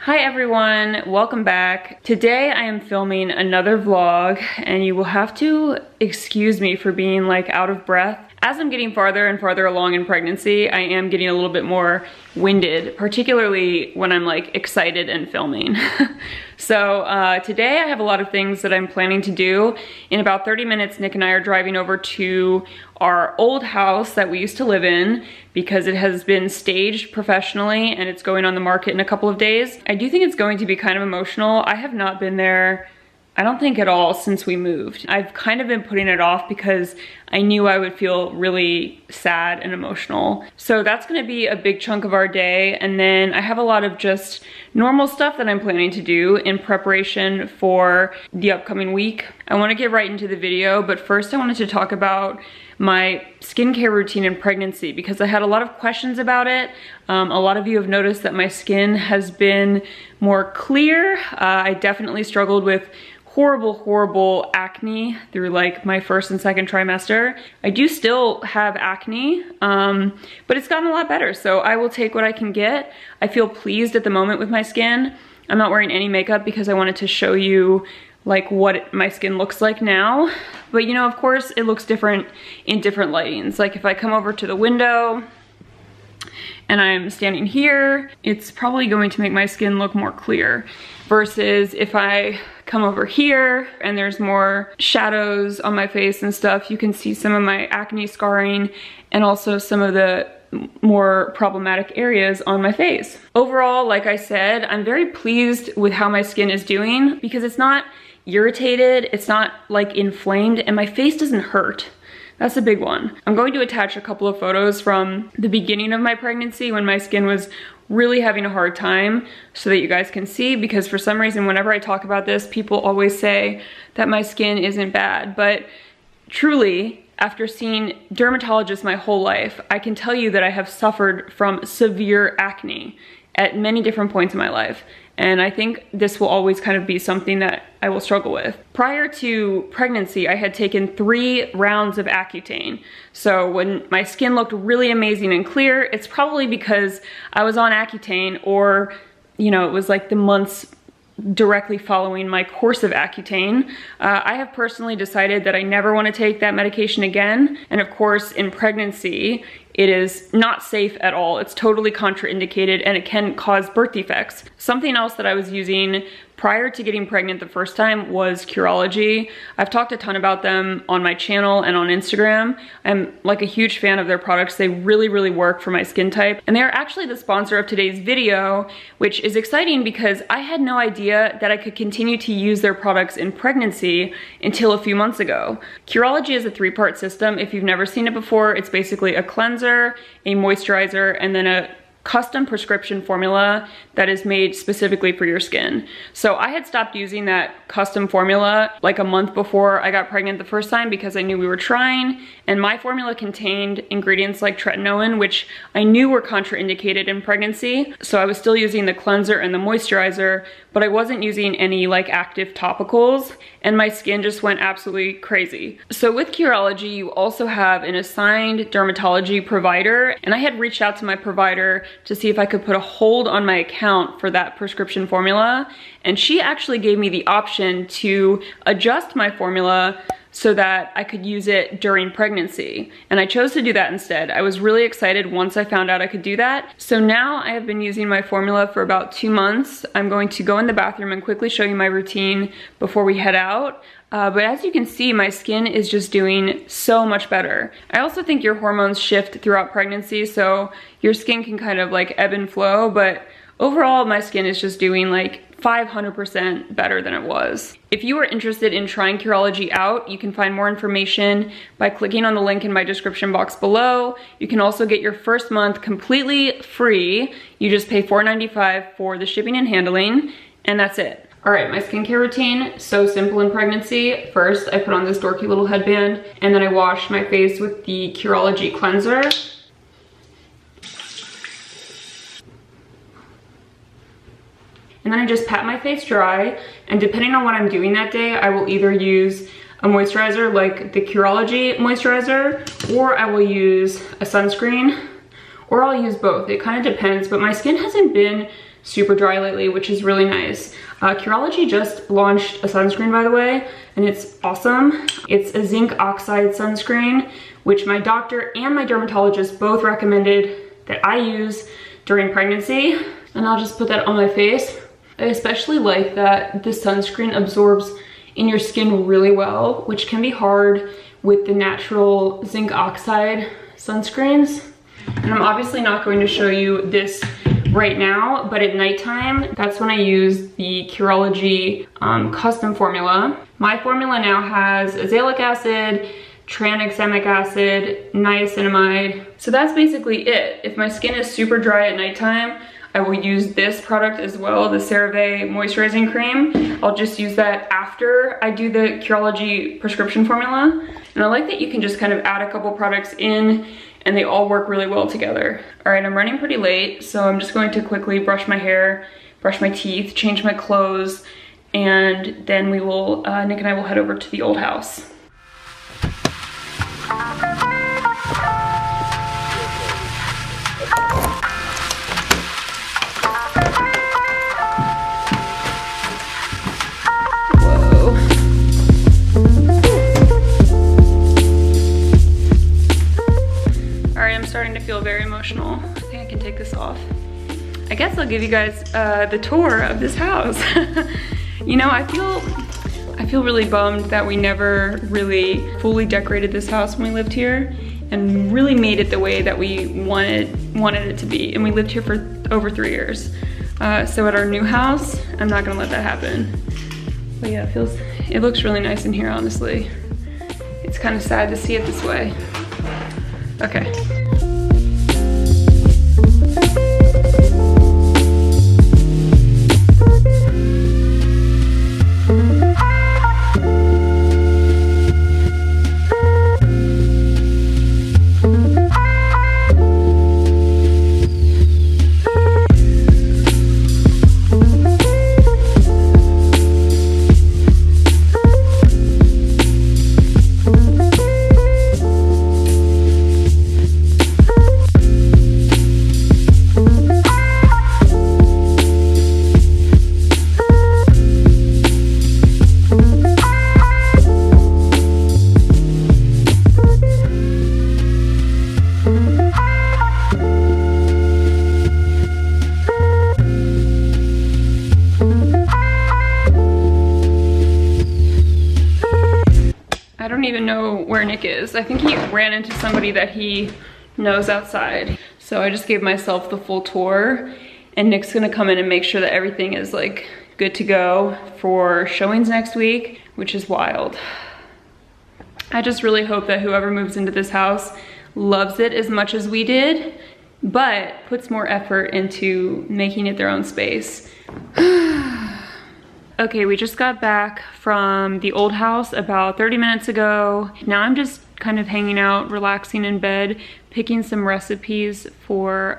Hi everyone, welcome back. Today I am filming another vlog and you will have to excuse me for being like out of breath. As I'm getting farther and farther along in pregnancy, I am getting a little bit more winded, particularly when I'm like excited and filming. So today I have a lot of things that I'm planning to do. In about 30 minutes, Nick and I are driving over to our old house that we used to live in because it has been staged professionally and it's going on the market in a couple of days. I do think it's going to be kind of emotional. I have not been there, I don't think at all, since we moved. I've kind of been putting it off because I knew I would feel really sad and emotional. So that's gonna be a big chunk of our day. And then I have a lot of just normal stuff that I'm planning to do in preparation for the upcoming week. I wanna get right into the video, but first I wanted to talk about my skincare routine in pregnancy because I had a lot of questions about it. A lot of you have noticed that my skin has been more clear. I definitely struggled with horrible acne through like my first and second trimester. I do still have acne, but it's gotten a lot better, so I will take what I can get. I feel pleased at the moment with my skin. I'm not wearing any makeup because I wanted to show you like what my skin looks like now. But you know, of course, it looks different in different lightings. Like if I come over to the window and I'm standing here, it's probably going to make my skin look more clear. Versus if I come over here and there's more shadows on my face and stuff, you can see some of my acne scarring and also some of the more problematic areas on my face. Overall, like I said, I'm very pleased with how my skin is doing because it's not irritated, it's not like inflamed, and my face doesn't hurt. That's a big one. I'm going to attach a couple of photos from the beginning of my pregnancy when my skin was really having a hard time so that you guys can see, because for some reason whenever I talk about this, people always say that my skin isn't bad. But truly, after seeing dermatologists my whole life, I can tell you that I have suffered from severe acne at many different points in my life. And I think this will always kind of be something that I will struggle with. Prior to pregnancy, I had taken 3 rounds of Accutane. So when my skin looked really amazing and clear, it's probably because I was on Accutane, or, you know, it was like the months directly following my course of Accutane. I have personally decided that I never want to take that medication again. And of course, in pregnancy, it is not safe at all. It's totally contraindicated and it can cause birth defects. Something else that I was using prior to getting pregnant the first time was Curology. I've talked a ton about them on my channel and on Instagram. I'm like a huge fan of their products. They really work for my skin type. And they're actually the sponsor of today's video, which is exciting because I had no idea that I could continue to use their products in pregnancy until a few months ago. Curology is a 3-part system. If you've never seen it before, it's basically a cleanser, a moisturizer, and then a custom prescription formula that is made specifically for your skin. So I had stopped using that custom formula like a month before I got pregnant the first time because I knew we were trying, and my formula contained ingredients like tretinoin, which I knew were contraindicated in pregnancy. So I was still using the cleanser and the moisturizer, but I wasn't using any like active topicals, and my skin just went absolutely crazy. So with Curology, you also have an assigned dermatology provider, and I had reached out to my provider to see if I could put a hold on my account for that prescription formula. And she actually gave me the option to adjust my formula so that I could use it during pregnancy. And I chose to do that instead. I was really excited once I found out I could do that. So now I have been using my formula for about 2 months. I'm going to go in the bathroom and quickly show you my routine before we head out. But as you can see, my skin is just doing so much better. I also think your hormones shift throughout pregnancy, so your skin can kind of like ebb and flow, but overall my skin is just doing like 500% better than it was. If you are interested in trying Curology out, you can find more information by clicking on the link in my description box below. You can also get your first month completely free. You just pay $4.95 for the shipping and handling, and that's it. All right, my skincare routine, so simple in pregnancy. First, I put on this dorky little headband, and then I wash my face with the Curology cleanser. And then I just pat my face dry, and depending on what I'm doing that day, I will either use a moisturizer like the Curology moisturizer, or I will use a sunscreen, or I'll use both. It kind of depends, but my skin hasn't been super dry lately, which is really nice. Curology just launched a sunscreen, by the way, and it's awesome. It's a zinc oxide sunscreen, which my doctor and my dermatologist both recommended that I use during pregnancy. And I'll just put that on my face. I especially like that this sunscreen absorbs in your skin really well, which can be hard with the natural zinc oxide sunscreens. And I'm obviously not going to show you this right now, but at nighttime, that's when I use the Curology custom formula. My formula now has azelaic acid, tranexamic acid, niacinamide. So that's basically it. If my skin is super dry at nighttime, I will use this product as well, the CeraVe moisturizing cream. I'll just use that after I do the Curology prescription formula. And I like that you can just kind of add a couple products in and they all work really well together. All right, I'm running pretty late, so I'm just going to quickly brush my hair, brush my teeth, change my clothes, and then we will, Nick and I will head over to the old house. Starting to feel very emotional. I think I can take this off. I guess I'll give you guys the tour of this house. You know, I feel really bummed that we never really fully decorated this house when we lived here and really made it the way that we wanted it to be. And we lived here for over 3 years. So at our new house, I'm not gonna let that happen. But yeah, it looks really nice in here, honestly. It's kind of sad to see it this way. Okay. I don't even know where Nick is. I think he ran into somebody that he knows outside. So I just gave myself the full tour, and Nick's gonna come in and make sure that everything is like good to go for showings next week, which is wild. I just really hope that whoever moves into this house loves it as much as we did, but puts more effort into making it their own space. Okay, we just got back from the old house about 30 minutes ago. Now I'm just kind of hanging out, relaxing in bed, picking some recipes for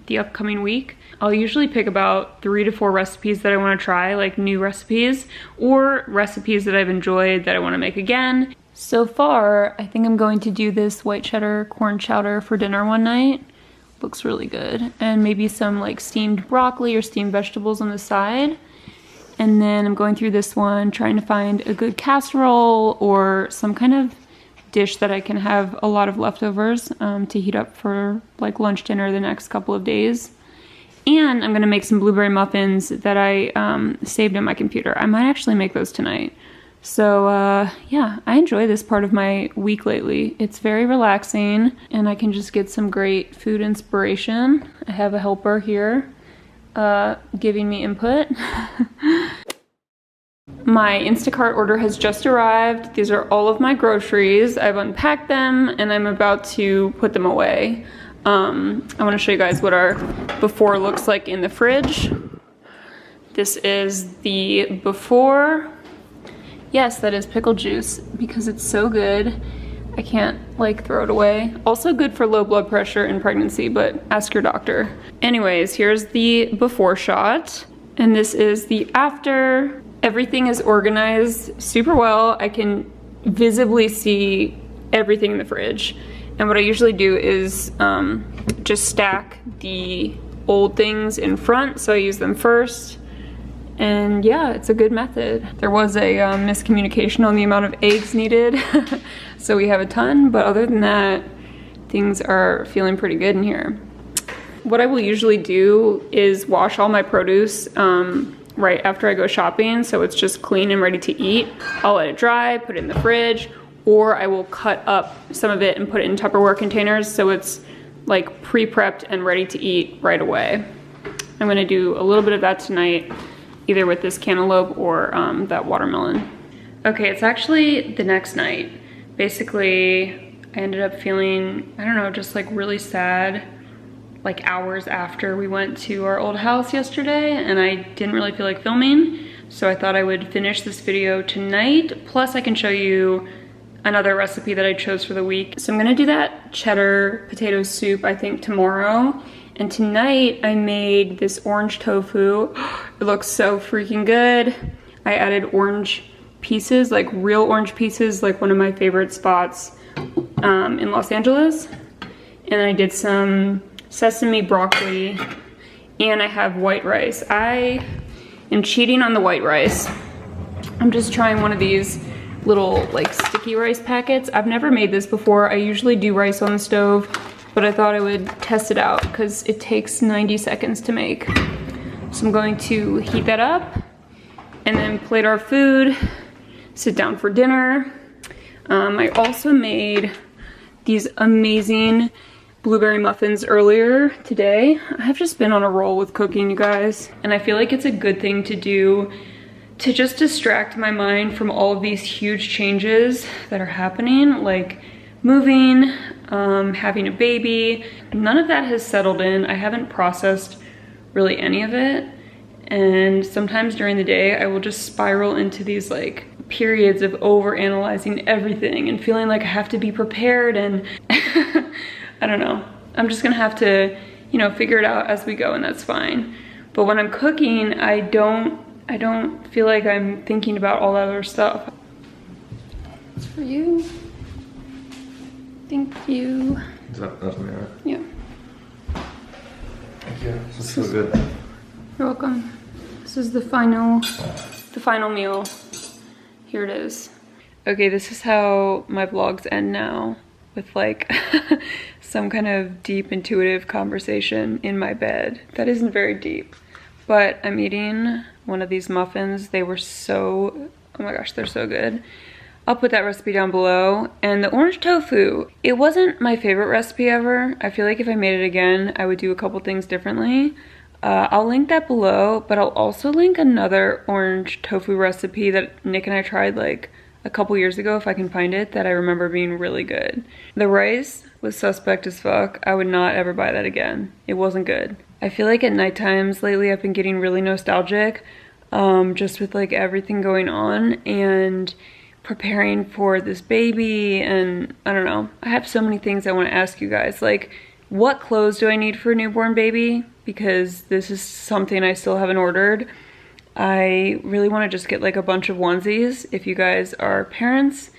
the upcoming week. I'll usually pick about 3 to 4 recipes that I want to try, like new recipes, or recipes that I've enjoyed that I want to make again. So far, I think I'm going to do this white cheddar corn chowder for dinner one night. Looks really good. And maybe some like steamed broccoli or steamed vegetables on the side. And then I'm going through this one, trying to find a good casserole or some kind of dish that I can have a lot of leftovers to heat up for like lunch, dinner the next couple of days. And I'm gonna make some blueberry muffins that I saved in my computer. I might actually make those tonight. So yeah, I enjoy this part of my week lately. It's very relaxing and I can just get some great food inspiration. I have a helper here giving me input. My Instacart order has just arrived. These are all of my groceries. I've unpacked them and I'm about to put them away. I want to show you guys what our before looks like in the fridge. This is the before. Yes, that is pickle juice because it's so good. I can't like throw it away. Also good for low blood pressure in pregnancy, but ask your doctor. Anyways, here's the before shot. And this is the after. Everything is organized super well. I can visibly see everything in the fridge. And what I usually do is just stack the old things in front, so I use them first. And yeah, it's a good method. There was a miscommunication on the amount of eggs needed, so we have a ton, but other than that, things are feeling pretty good in here. What I will usually do is wash all my produce right after I go shopping, so it's just clean and ready to eat. I'll let it dry, put it in the fridge, or I will cut up some of it and put it in Tupperware containers so it's like pre-prepped and ready to eat right away. I'm gonna do a little bit of that tonight, either with this cantaloupe or that watermelon. Okay, it's actually the next night. Basically, I ended up feeling, I don't know, just like really sad, like hours after we went to our old house yesterday, and I didn't really feel like filming, so I thought I would finish this video tonight, plus I can show you another recipe that I chose for the week. So I'm gonna do that cheddar potato soup, I think, tomorrow. And tonight I made this orange tofu. It looks so freaking good. I added orange pieces, like real orange pieces, like one of my favorite spots in Los Angeles. And I did some sesame broccoli, and I have white rice. I am cheating on the white rice. I'm just trying one of these little like sticky rice packets. I've never made this before. I usually do rice on the stove, but I thought I would test it out because it takes 90 seconds to make. So I'm going to heat that up and then plate our food, sit down for dinner. I also made these amazing blueberry muffins earlier today. I've just been on a roll with cooking, you guys, and I feel like it's a good thing to do to just distract my mind from all of these huge changes that are happening, like moving, having a baby. None of that has settled in. I haven't processed really any of it. And sometimes during the day, I will just spiral into these like periods of over-analyzing everything and feeling like I have to be prepared, and I don't know. I'm just gonna have to, you know, figure it out as we go, and that's fine. But when I'm cooking, I don't feel like I'm thinking about all that other stuff. It's for you. Thank you. That's me, right? Yeah. Thank you. This is so good. You're welcome. This is the final meal. Here it is. Okay, this is how my vlogs end now, with like some kind of deep intuitive conversation in my bed. That isn't very deep, but I'm eating one of these muffins. They were so, oh my gosh, they're so good. I'll put that recipe down below. And the orange tofu, it wasn't my favorite recipe ever. I feel like if I made it again, I would do a couple things differently. I'll link that below, but I'll also link another orange tofu recipe that Nick and I tried like a couple years ago, if I can find it, that I remember being really good. The rice was suspect as fuck. I would not ever buy that again. It wasn't good. I feel like at night times lately I've been getting really nostalgic, just with like everything going on and preparing for this baby, and I don't know. I have so many things I want to ask you guys, like what clothes do I need for a newborn baby? Because this is something I still haven't ordered. I really want to just get like a bunch of onesies. If you guys are parents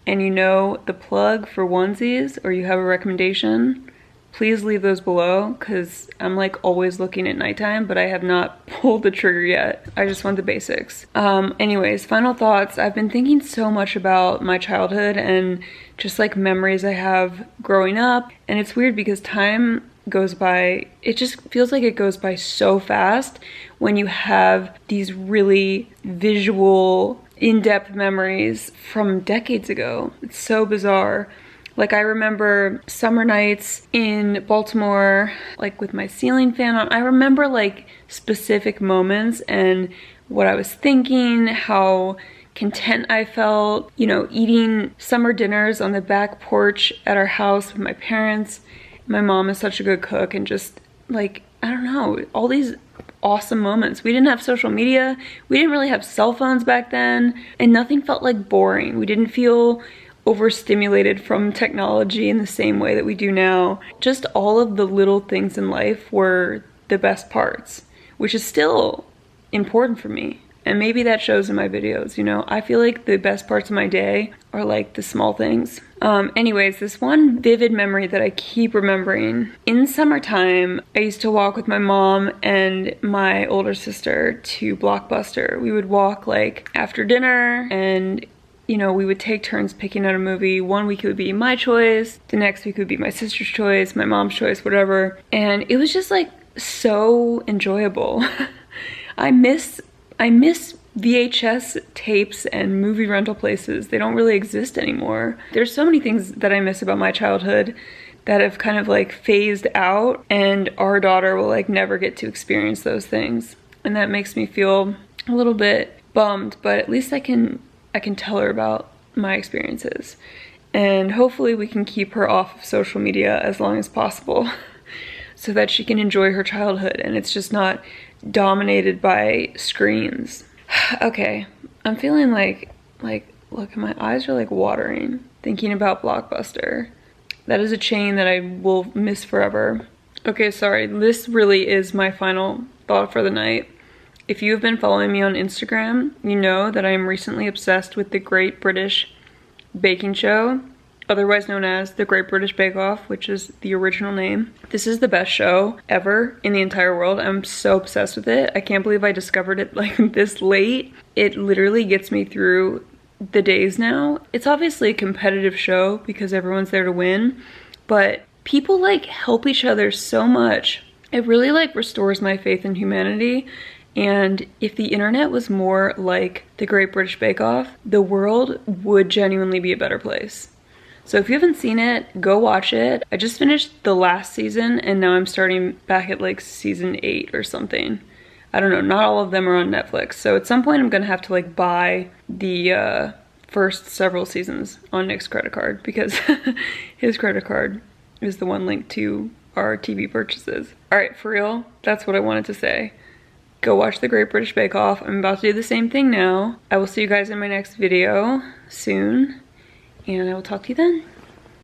and you know the plug for onesies, or you have a recommendation, please leave those below, because I'm like always looking at nighttime, but I have not pulled the trigger yet. I just want the basics. Anyways, final thoughts. I've been thinking so much about my childhood and just like memories I have growing up, and it's weird because time goes by, it just feels like it goes by so fast when you have these really visual, in-depth memories from decades ago. It's so bizarre. Like I remember summer nights in Baltimore, like with my ceiling fan on. I remember like specific moments and what I was thinking, how content I felt, you know, eating summer dinners on the back porch at our house with my parents. My mom is such a good cook, and just like, I don't know, all these awesome moments. We didn't have social media. We didn't really have cell phones back then, and nothing felt like boring. We didn't feel overstimulated from technology in the same way that we do now. Just all of the little things in life were the best parts, which is still important for me. And maybe that shows in my videos, you know? I feel like the best parts of my day are like the small things. Anyways, this one vivid memory that I keep remembering. In summertime, I used to walk with my mom and my older sister to Blockbuster. We would walk like after dinner and you know, we would take turns picking out a movie. One week it would be my choice, the next week it would be my sister's choice, my mom's choice, whatever. And it was just like so enjoyable. I miss VHS tapes and movie rental places. They don't really exist anymore. There's so many things that I miss about my childhood that have kind of like phased out, and our daughter will like never get to experience those things. And that makes me feel a little bit bummed, but at least I can tell her about my experiences. And hopefully we can keep her off of social media as long as possible so that she can enjoy her childhood and it's just not dominated by screens. Okay, I'm feeling like, look, my eyes are like watering thinking about Blockbuster. That is a chain that I will miss forever. Okay, sorry, this really is my final thought for the night. If you have been following me on Instagram, you know that I am recently obsessed with the Great British Baking Show, otherwise known as the Great British Bake Off, which is the original name. This is the best show ever in the entire world. I'm so obsessed with it. I can't believe I discovered it like this late. It literally gets me through the days now. It's obviously a competitive show because everyone's there to win, but people like help each other so much. It really like restores my faith in humanity. And if the internet was more like the Great British Bake Off, the world would genuinely be a better place. So if you haven't seen it, go watch it. I just finished the last season and now I'm starting back at like season 8 or something. I don't know, not all of them are on Netflix. So at some point I'm gonna have to like buy the first several seasons on Nick's credit card because his credit card is the one linked to our TV purchases. All right, for real, that's what I wanted to say. Go watch the Great British Bake Off. I'm about to do the same thing now. I will see you guys in my next video soon, and I will talk to you then.